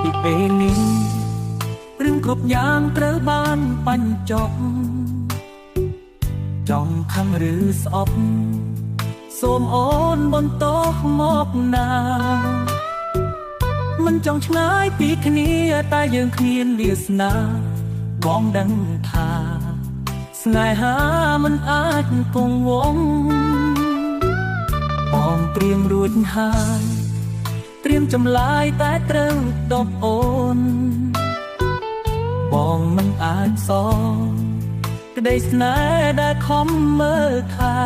ពីពេលនេះរឿងគ្រប់យ៉ាងត្រូវបានបញ្ចប់ចង់ខឹងឬស្អប់សូមអូនបន្តមកណាមិនចង់ឆ្ងាយពីគ្នាតែយើងគ្មានវាសនាបងដឹងថាស្នេហាមិនអាចគង់វង្សបងត្រៀមរួចហើយត្រៀមចម្លើយតែត្រូវដបអូនបងមិនអាចសងក្តីស្នេហ៍ដែលខំមើលថែ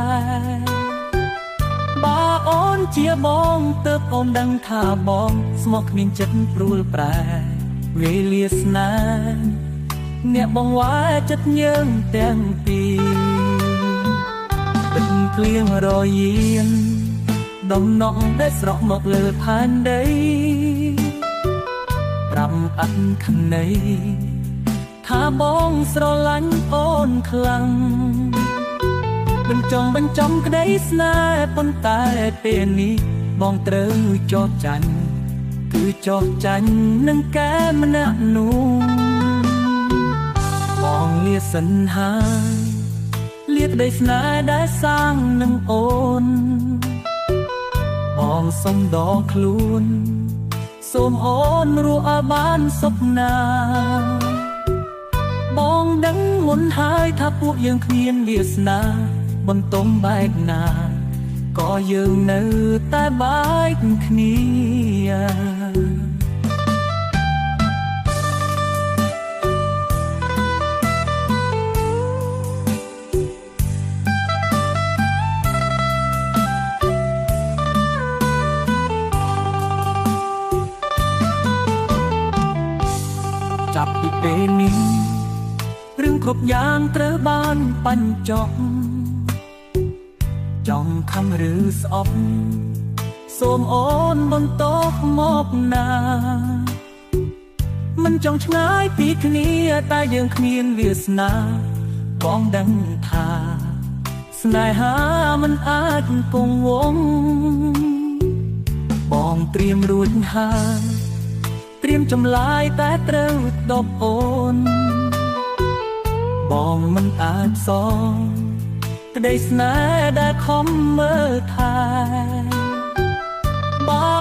បើអូនជាបងទើបអូនដឹងថាបងស្មោះគ្មានចិត្តព្រួលប្រែវេលាស្នេហ៍អ្នកបងវ៉ែចិត្តយើងទាំងពីរទឹកភ្លៀងរយានដំណក់ដែលស្រក់មកលើផែនដីប្រាប់អត់ខណីថាបងស្រឡាញ់អូនខ្លាំងបញ្ចំក្តីស្នេហ៍ប៉ុន្តែពេលនេះបងត្រូវចោទចាញ់គឺចោទចាញ់នឹងកែម្នាក់នោះបងលាសិនហើយលាក្តីស្នេហ៍ដែលសាងនឹងអូនបងសុំដកខ្លួនសូមអូនរស់ឲ្យបានសុខណាបងដឹងមុនហើយថាពួកយើងគ្មានវាសនាបន្ទំបែកណាក៏យើងនៅតែបែកគ្នាចាប់ពីពេលនេះរឿងគ្រប់យ៉ាងត្រូវបានបញ្ចប់ចង់ខំឬស្អប់សូមអូនបន្តមកណាមិនចង់ឆ្ងាយពីគ្នាតែយើងគ្មានវាសនាបងដឹងថាស្នេហាមិនអាចគង់វង្សបងត្រៀមរួចហើយត្រៀមចម្លើយតែត្រូវដបអូនបងមិនអាចសងក្តីស្នេហ៍ដែលខំមើលថែ